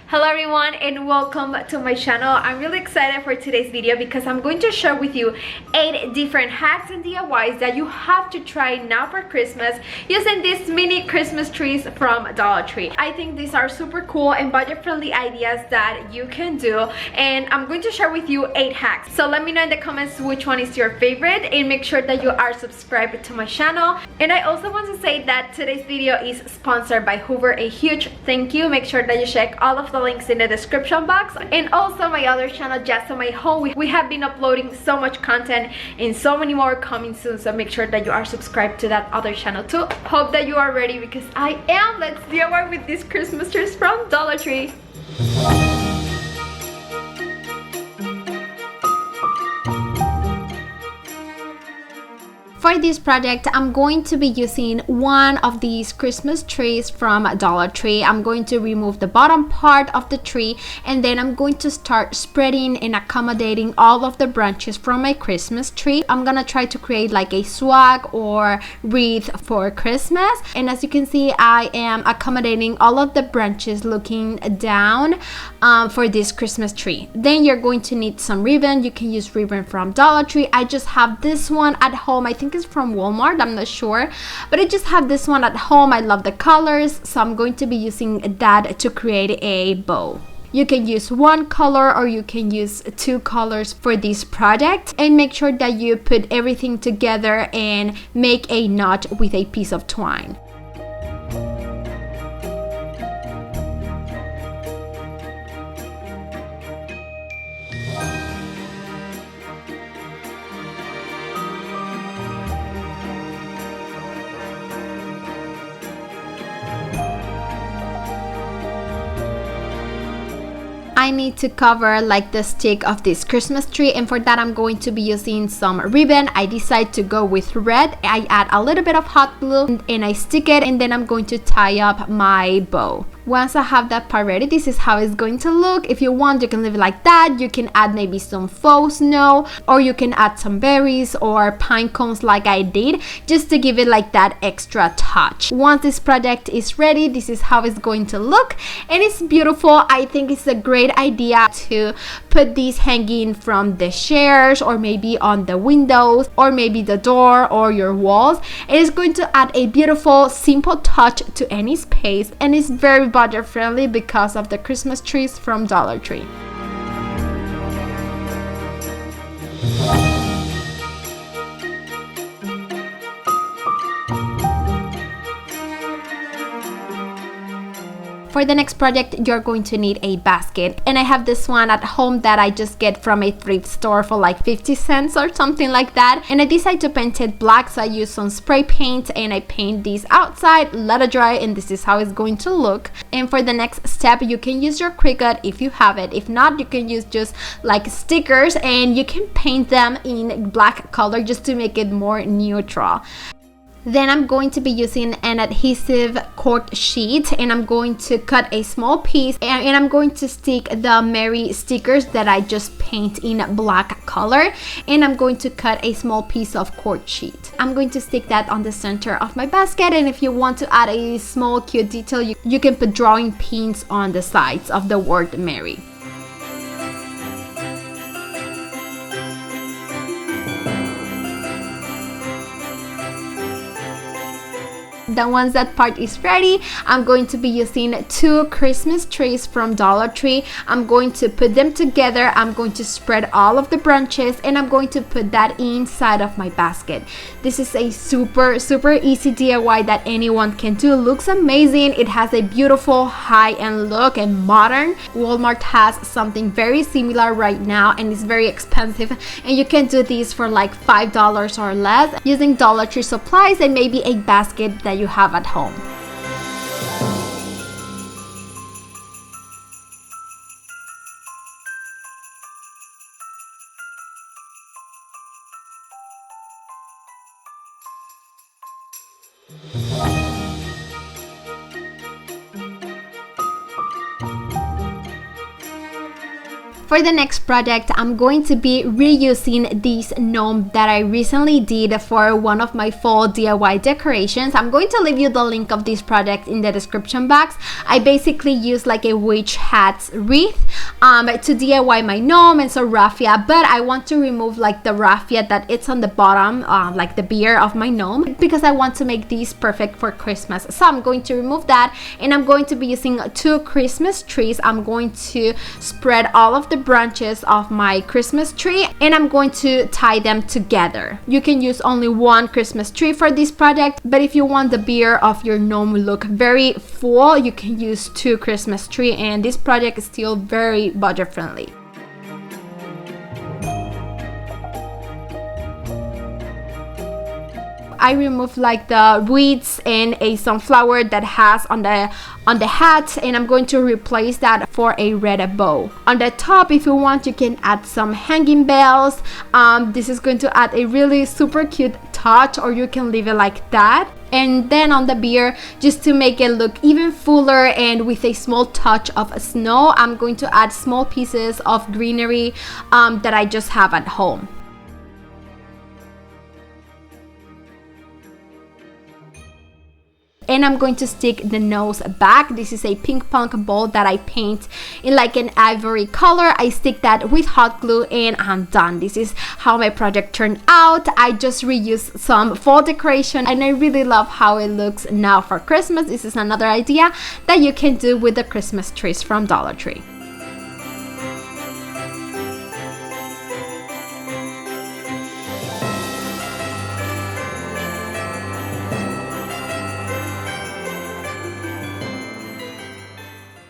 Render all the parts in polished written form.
Hello everyone and welcome to my channel. I'm really excited for today's video because I'm going to share with you 8 different hacks and DIYs that you have to try now for Christmas using these mini Christmas trees from Dollar Tree. I think these are super cool and budget-friendly ideas that you can do, and I'm going to share with you 8 hacks. So let me know in the comments which one is your favorite and make sure that you are subscribed to my channel. And I also want to say that today's video is sponsored by Hoover. A huge thank you. Make sure that you check all of the links in the description box, and also my other channel, JAZOMY home. We have been uploading so much content and so many more coming soon, so make sure that you are subscribed to that other channel too. Hope that you are ready because I am. Let's DIY with these Christmas trees from Dollar Tree. For this project, I'm going to be using one of these Christmas trees from Dollar Tree. I'm going to remove the bottom part of the tree, and then I'm going to start spreading and accommodating all of the branches from my Christmas tree. I'm gonna try to create like a swag or wreath for Christmas. And as you can see, I am accommodating all of the branches looking down for this Christmas tree. Then you're going to need some ribbon. You can use ribbon from Dollar Tree. I just have this one at home. I think it's from Walmart, I'm not sure, but I just have this one at home. I love the colors, so I'm going to be using that to create a bow. You can use one color or you can use 2 colors for this project, and make sure that you put everything together and make a knot with a piece of twine. I need to cover like the stick of this Christmas tree, and for that I'm going to be using some ribbon. I decide to go with red. I add a little bit of hot glue and I stick it, and then I'm going to tie up my bow. Once I have that part ready, this is how it's going to look. If you want, you can leave it like that. You can add maybe some faux snow, or you can add some berries or pine cones like I did, just to give it like that extra touch. Once this project is ready, this is how it's going to look, and it's beautiful. I think it's a great idea to put these hanging from the chairs, or maybe on the windows, or maybe the door or your walls. It is going to add a beautiful, simple touch to any space, and it's very budget friendly because of the Christmas trees from Dollar Tree. For the next project, you're going to need a basket, and I have this one at home that I just get from a thrift store for like 50 cents or something like that, and I decided to paint it black, so I use some spray paint and I paint these outside, let it dry, and this is how it's going to look. And for the next step, you can use your Cricut if you have it. If not, you can use just like stickers, and you can paint them in black color just to make it more neutral. Then I'm going to be using an adhesive cord sheet, and I'm going to cut a small piece, and I'm going to stick the Merry stickers that I just paint in black color, and I'm going to cut a small piece of cord sheet. I'm going to stick that on the center of my basket, and if you want to add a small cute detail, you can put drawing pins on the sides of the word Merry. Then once that part is ready, I'm going to be using 2 Christmas trees from Dollar Tree. I'm going to put them together. I'm going to spread all of the branches, and I'm going to put that inside of my basket. This is a super easy DIY that anyone can do. It looks amazing. It has a beautiful high-end look and modern. Walmart has something very similar right now, and it's very expensive, and you can do these for like $5 or less using Dollar Tree supplies and maybe a basket that you have at home. For the next project, I'm going to be reusing this gnome that I recently did for one of my fall DIY decorations. I'm going to leave you the link of this project in the description box. I basically used like a witch hat wreath to DIY my gnome and some raffia, but I want to remove like the raffia that it's on the bottom, like the beard of my gnome, because I want to make these perfect for Christmas. So I'm going to remove that, and I'm going to be using 2 Christmas trees. I'm going to spread all of the branches of my Christmas tree, and I'm going to tie them together. You can use only 1 Christmas tree for this project, but if you want the beard of your gnome to look very full, you can use 2 Christmas tree, and this project is still very budget friendly. I removed like the weeds and a sunflower that has on the hat, and I'm going to replace that for a red bow. On the top, if you want, you can add some hanging bells. This is going to add a really super cute touch, or you can leave it like that. And then on the beard, just to make it look even fuller and with a small touch of snow, I'm going to add small pieces of greenery that I just have at home. And I'm going to stick the nose back. This is a pink punk ball that I paint in like an ivory color. I stick that with hot glue and I'm done. This is how my project turned out. I just reused some fall decoration and I really love how it looks now for Christmas. This is another idea that you can do with the Christmas trees from Dollar Tree.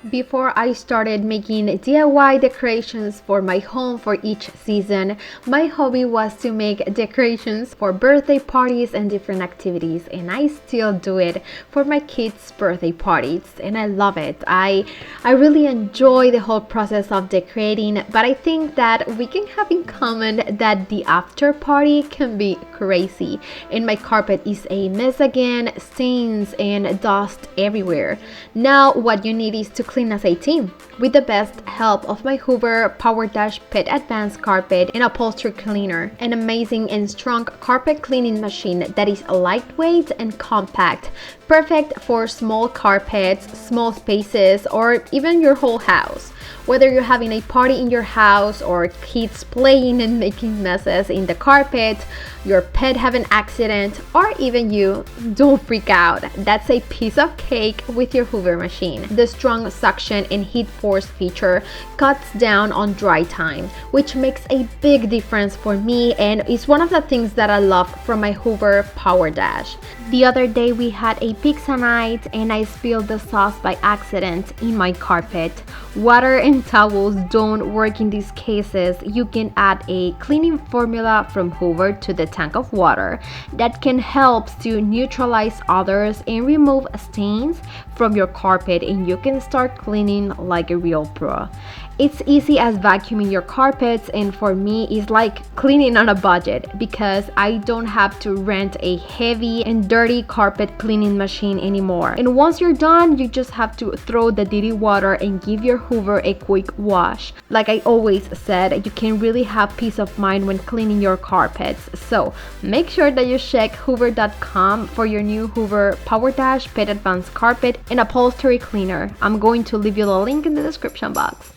Before I started making DIY decorations for my home for each season, my hobby was to make decorations for birthday parties and different activities, and I still do it for my kids' birthday parties, and I love it. I really enjoy the whole process of decorating, but I think that we can have in common that the after party can be crazy, and my carpet is a mess again, stains and dust everywhere. Now what you need is to clean as a team with the best help of my Hoover Power Dash Pet Advanced Carpet and Upholstery Cleaner, an amazing and strong carpet cleaning machine that is lightweight and compact, perfect for small carpets, small spaces, or even your whole house. Whether you're having a party in your house or kids playing and making messes in the carpet, your pet have an accident, or even you, don't freak out. That's a piece of cake with your Hoover machine. The strong suction and heat force feature cuts down on dry time, which makes a big difference for me and is one of the things that I love from my Hoover Power Dash. The other day we had a pizza night and I spilled the sauce by accident in my carpet. Water and towels don't work in these cases. You can add a cleaning formula from Hoover to the tank of water that can help to neutralize odors and remove stains from your carpet, and you can start cleaning like a real pro. It's easy as vacuuming your carpets, and for me it's like cleaning on a budget because I don't have to rent a heavy and dirty carpet cleaning machine anymore. And once you're done, you just have to throw the dirty water and give your Hoover a quick wash. Like I always said, you can really have peace of mind when cleaning your carpets. So make sure that you check hoover.com for your new Hoover Power Dash Pet Advanced Carpet and Upholstery Cleaner. I'm going to leave you the link in the description box.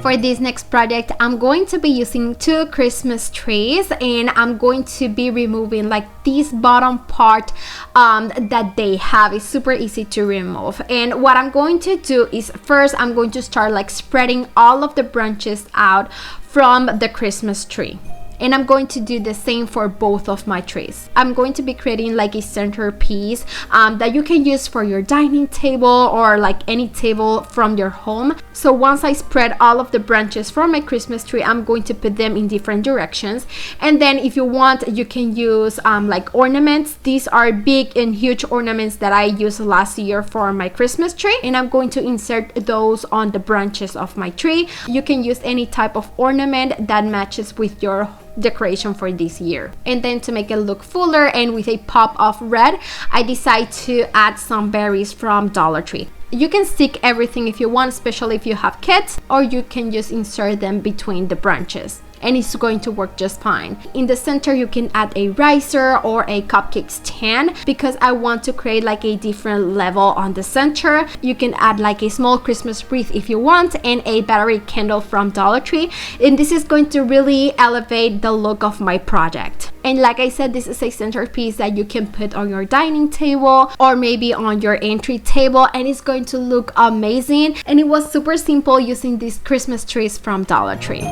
For this next project, I'm going to be using 2 Christmas trees, and I'm going to be removing like this bottom part that they have. Is super easy to remove. And what I'm going to do is first I'm going to start like spreading all of the branches out from the Christmas tree. And I'm going to do the same for both of my trees. I'm going to be creating like a centerpiece that you can use for your dining table or like any table from your home. So once I spread all of the branches from my Christmas tree, I'm going to put them in different directions. And then if you want, you can use like ornaments. These are big and huge ornaments that I used last year for my Christmas tree. And I'm going to insert those on the branches of my tree. You can use any type of ornament that matches with your decoration for this year. And then to make it look fuller and with a pop of red, I decided to add some berries from Dollar Tree. You can stick everything if you want, especially if you have kids, or you can just insert them between the branches and it's going to work just fine. In the center, you can add a riser or a cupcake stand because I want to create like a different level on the center. You can add like a small Christmas wreath if you want and a battery candle from Dollar Tree, and this is going to really elevate the look of my project. And like I said, this is a centerpiece that you can put on your dining table or maybe on your entry table, and it's going to look amazing. And it was super simple using these Christmas trees from Dollar Tree.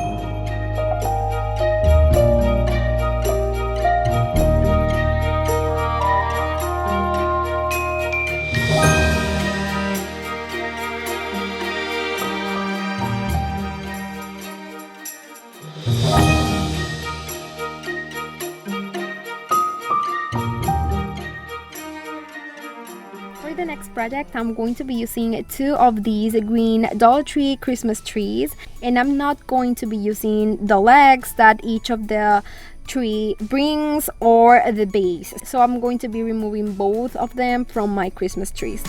For the next project, I'm going to be using 2 of these green Dollar Tree Christmas trees, and I'm not going to be using the legs that each of the tree brings or the base. So I'm going to be removing both of them from my Christmas trees.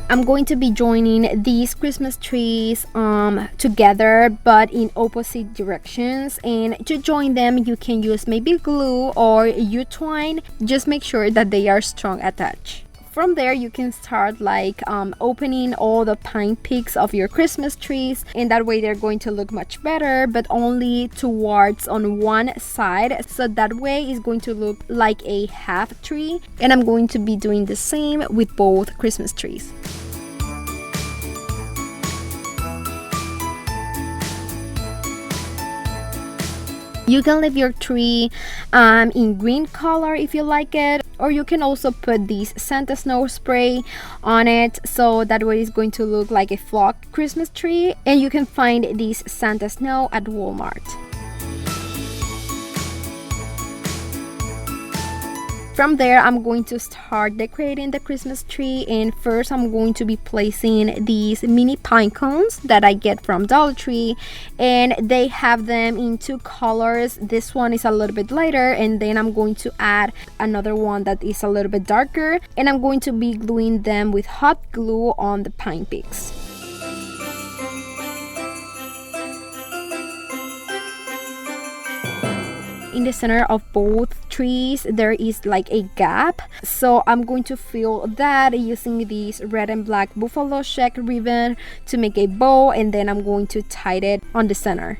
I'm going to be joining these Christmas trees together but in opposite directions, and to join them you can use maybe glue or U-twine. Just make sure that they are strong attached. From there you can start like opening all the pine peaks of your Christmas trees, and that way they're going to look much better, but only towards on one side, so that way it's going to look like a half tree. And I'm going to be doing the same with both Christmas trees. You can leave your tree in green color if you like it, or you can also put this Santa snow spray on it, so that way it's going to look like a flocked Christmas tree. And you can find this Santa snow at Walmart. From there, I'm going to start decorating the Christmas tree, and first I'm going to be placing these mini pine cones that I get from Dollar Tree, and they have them in 2 colors. This one is a little bit lighter, and then I'm going to add another one that is a little bit darker, and I'm going to be gluing them with hot glue on the pine peaks. In the center of both trees there is like a gap, so I'm going to fill that using this red and black buffalo check ribbon to make a bow, and then I'm going to tie it on the center.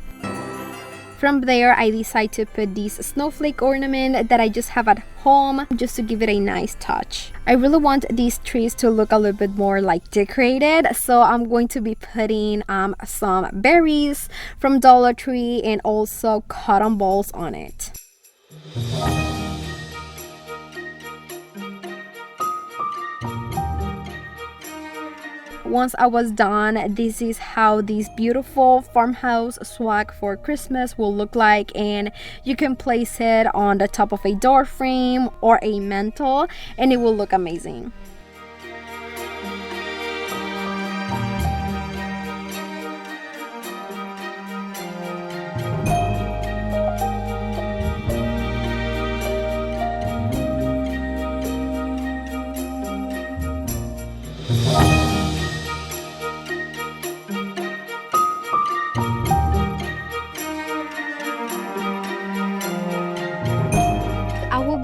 From there, I decide to put this snowflake ornament that I just have at home just to give it a nice touch. I really want these trees to look a little bit more like decorated, so I'm going to be putting some berries from Dollar Tree and also cotton balls on it. Once I was done, this is how this beautiful farmhouse swag for Christmas will look like, and you can place it on the top of a door frame or a mantle and it will look amazing.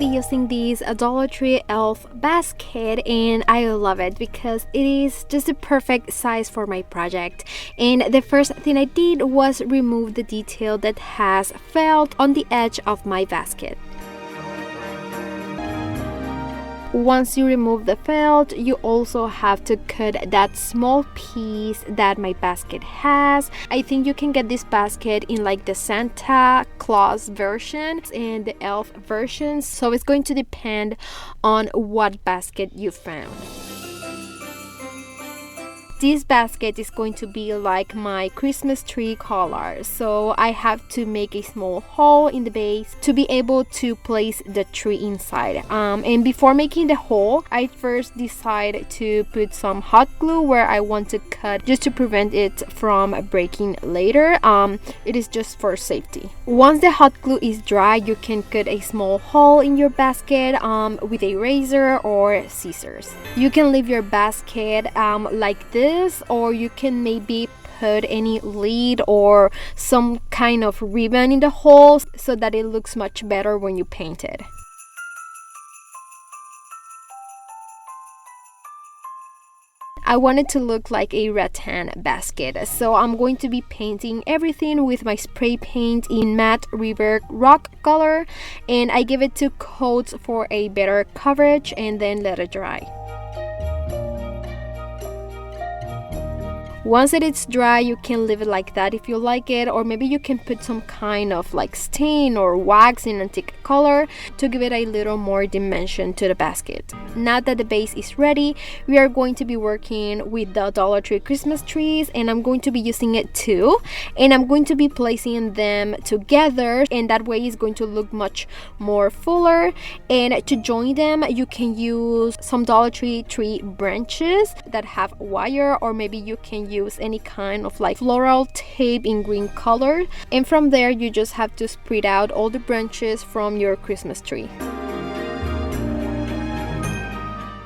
Using this Dollar Tree elf basket, and I love it because it is just the perfect size for my project. And the first thing I did was remove the detail that has felt on the edge of my basket. Once you remove the felt, you also have to cut that small piece that my basket has. I think you can get this basket in like the Santa Claus version and the elf version, so it's going to depend on what basket you found. this basket is going to be like my Christmas tree color, so I have to make a small hole in the base to be able to place the tree inside. And before making the hole, I first decide to put some hot glue where I want to cut, just to prevent it from breaking later. It is just for safety. Once the hot glue is dry, you can cut a small hole in your basket with a razor or scissors. You can leave your basket like this, or you can maybe put any lead or some kind of ribbon in the hole so that it looks much better when you paint it. I want it to look like a rattan basket, so I'm going to be painting everything with my spray paint in matte river rock color, and I give it 2 coats for a better coverage and then let it dry. Once it is dry, you can leave it like that if you like it, or maybe you can put some kind of like stain or wax in antique color to give it a little more dimension to the basket. Now that the base is ready, we are going to be working with the Dollar Tree Christmas trees, and I'm going to be using it too, and I'm going to be placing them together, and that way it's going to look much more fuller. And to join them, you can use some Dollar Tree branches that have wire, or maybe you can use any kind of like floral tape in green color, and from there you just have to spread out all the branches from your Christmas tree.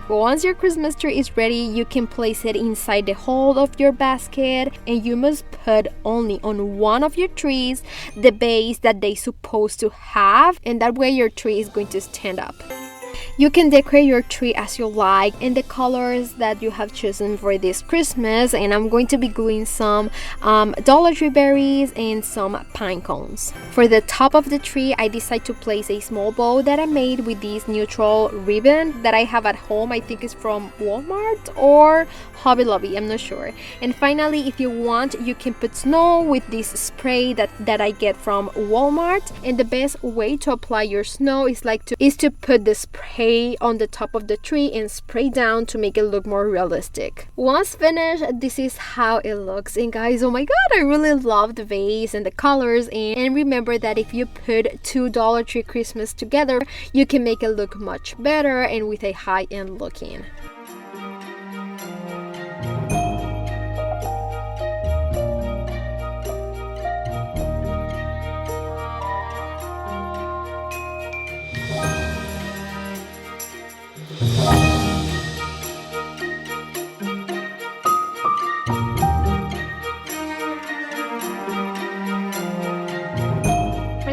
Once your Christmas tree is ready, you can place it inside the hole of your basket, and you must put only on one of your trees the base that they're supposed to have, and that way your tree is going to stand up. You can decorate your tree as you like in the colors that you have chosen for this Christmas, and I'm going to be gluing some Dollar Tree berries and some pine cones. For the top of the tree, I decided to place a small bow that I made with this neutral ribbon that I have at home. I think it's from Walmart or Hobby Lobby, I'm not sure. And finally, if you want, you can put snow with this spray that I get from Walmart. And the best way to apply your snow is to put the spray on the top of the tree and spray down to make it look more realistic. Once finished, this is how it looks. And guys, oh my god, I really love the vase and the colors. And remember that if you put 2 Dollar Tree Christmas together, you can make it look much better and with a high-end looking.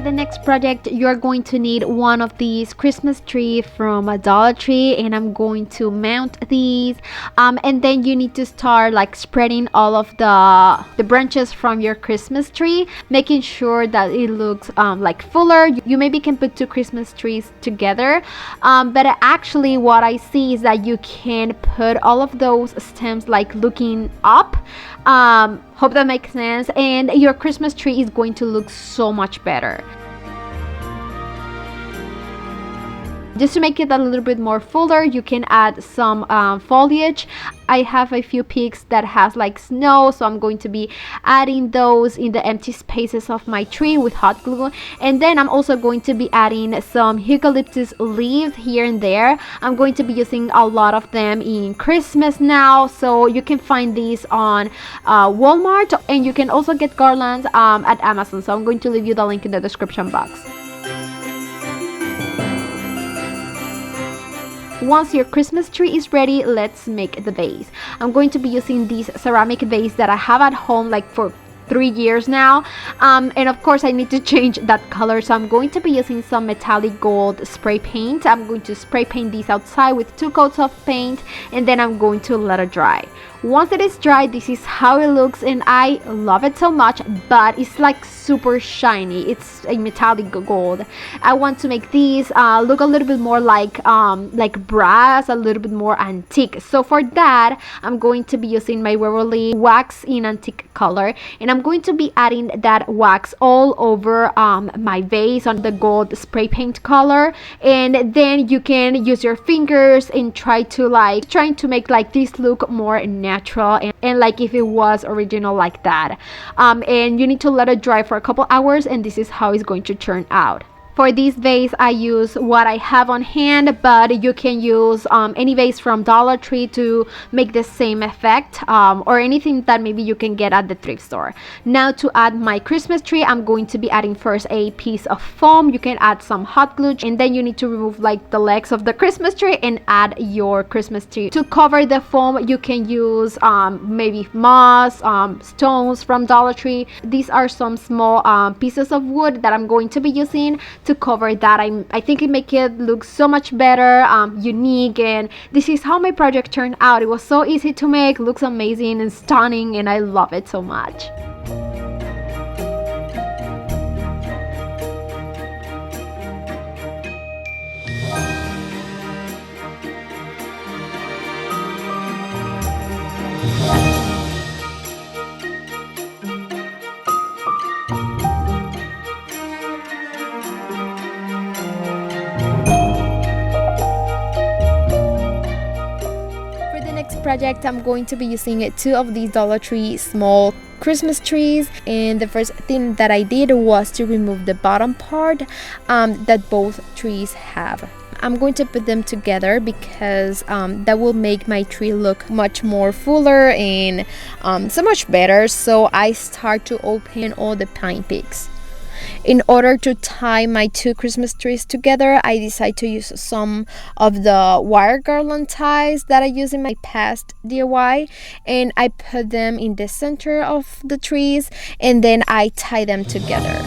The next project, you're going to need one of these Christmas tree from a Dollar Tree, and I'm going to mount these, and then you need to start like spreading all of the branches from your Christmas tree, making sure that it looks like fuller. You maybe can put 2 Christmas trees together, but actually what I see is that you can put all of those stems like looking up. Hope that makes sense, and your Christmas tree is going to look so much better. Just to make it a little bit more fuller, you can add some foliage. I have a few peaks that has like snow, so I'm going to be adding those in the empty spaces of my tree with hot glue. And then I'm also going to be adding some eucalyptus leaves here and there. I'm going to be using a lot of them in Christmas now, so you can find these on Walmart, and you can also get garlands at Amazon, so I'm going to leave you the link in the description box. Once your Christmas tree is ready, let's make the vase. I'm going to be using this ceramic vase that I have at home like for 3 years now, and of course I need to change that color, so I'm going to be using some metallic gold spray paint. I'm going to spray paint these outside with 2 coats of paint, and then I'm going to let it dry. Once it is dry, this is how it looks, and I love it so much, but it's like super shiny. It's a metallic gold. I want to make these look a little bit more like brass, a little bit more antique. So for that, I'm going to be using my Waverly wax in antique color, and I'm going to be adding that wax all over my vase on the gold spray paint color. And then you can use your fingers and trying to make like this look more natural. natural and like if it was original like that. And you need to let it dry for a couple hours, and this is how it's going to turn out. For this vase, I use what I have on hand, but you can use any vase from Dollar Tree to make the same effect, or anything that maybe you can get at the thrift store. Now to add my Christmas tree, I'm going to be adding first a piece of foam. You can add some hot glue, and then you need to remove like the legs of the Christmas tree and add your Christmas tree. To cover the foam, you can use maybe moss, stones from Dollar Tree. These are some small pieces of wood that I'm going to be using to cover that. I think it make it look so much better, unique, and this is how my project turned out. It was so easy to make, looks amazing and stunning, and I love it so much. Project, I'm going to be using 2 of these Dollar Tree small Christmas trees, and the first thing that I did was to remove the bottom part that both trees have. I'm going to put them together because that will make my tree look much more fuller and so much better. So I start to open all the pine peaks. In order to tie my 2 Christmas trees together, I decided to use some of the wire garland ties that I used in my past DIY, and I put them in the center of the trees, and then I tie them together.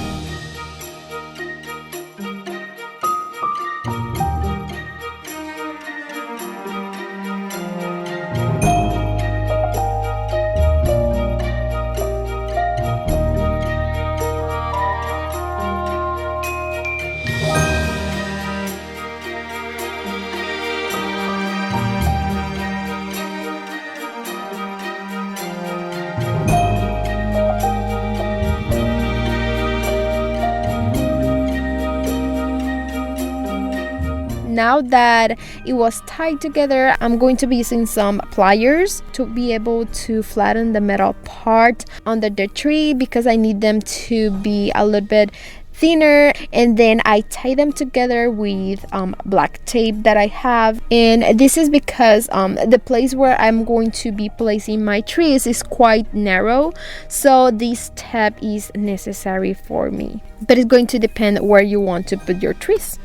Now that it was tied together, I'm going to be using some pliers to be able to flatten the metal part under the tree because I need them to be a little bit thinner, and then I tie them together with black tape that I have. And this is because the place where I'm going to be placing my trees is quite narrow, so this step is necessary for me, but it's going to depend where you want to put your trees.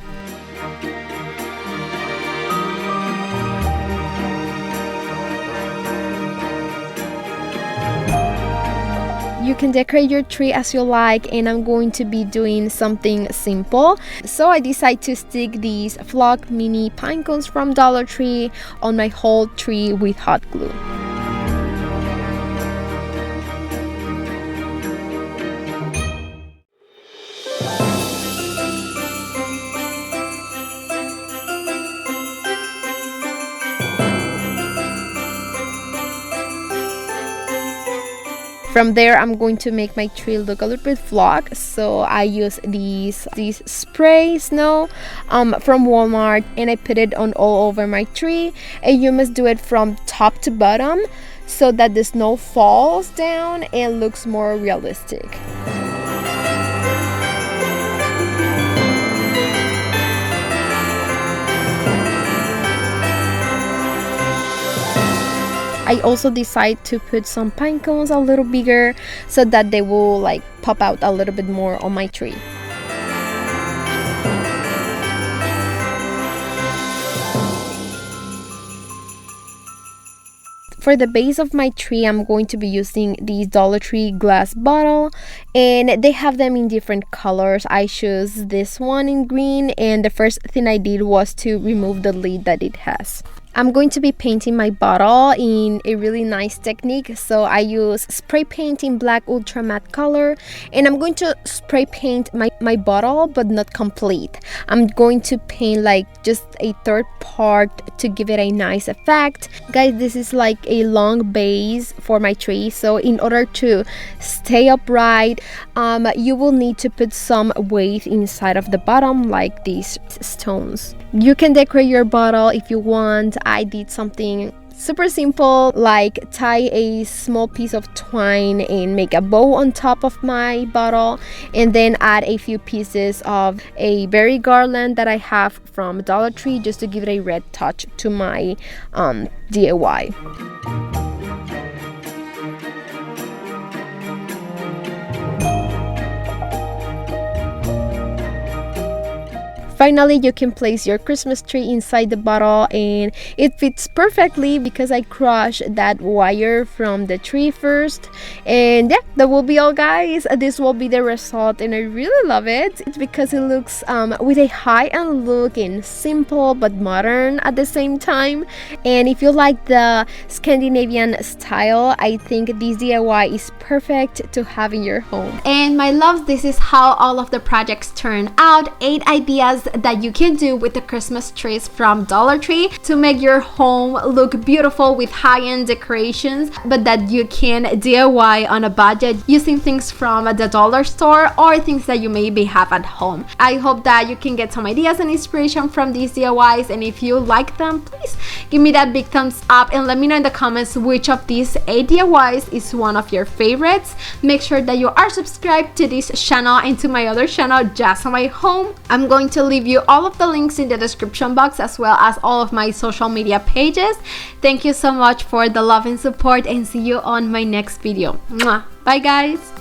You can decorate your tree as you like, and I'm going to be doing something simple. So I decided to stick these flock mini pine cones from Dollar Tree on my whole tree with hot glue. From there, I'm going to make my tree look a little bit flock, so I use these spray snow from Walmart, and I put it on all over my tree. And you must do it from top to bottom so that the snow falls down and looks more realistic. I also decide to put some pine cones a little bigger so that they will like pop out a little bit more on my tree. For the base of my tree, I'm going to be using these Dollar Tree glass bottle, and they have them in different colors. I chose this one in green, and the first thing I did was to remove the lid that it has. I'm going to be painting my bottle in a really nice technique. So I use spray paint in black ultra matte color, and I'm going to spray paint my bottle, but not complete. I'm going to paint like just a third part to give it a nice effect. Guys, this is like a long base for my tree, so in order to stay upright, you will need to put some weight inside of the bottom, like these stones. You can decorate your bottle if you want. I did something Super simple, like tie a small piece of twine and make a bow on top of my bottle, and then add a few pieces of a berry garland that I have from Dollar Tree just to give it a red touch to my DIY. Finally, you can place your Christmas tree inside the bottle, and it fits perfectly because I crushed that wire from the tree first. And yeah, that will be all, guys. This will be the result, and I really love it. It's because it looks with a high-end look and simple but modern at the same time. And if you like the Scandinavian style, I think this DIY is perfect to have in your home. And my loves, this is how all of the projects turn out. 8 ideas that you can do with the Christmas trees from Dollar Tree to make your home look beautiful with high-end decorations, but that you can DIY on a budget using things from the dollar store or things that you maybe have at home. I hope that you can get some ideas and inspiration from these DIYs, and if you like them, please give me that big thumbs up and let me know in the comments which of these 8 DIYs is one of your favorites. Make sure that you are subscribed to this channel and to my other channel, JAZOMY Home. I'm going to leave you all of the links in the description box, as well as all of my social media pages. Thank you so much for the love and support, and see you on my next video. Mwah. Bye guys.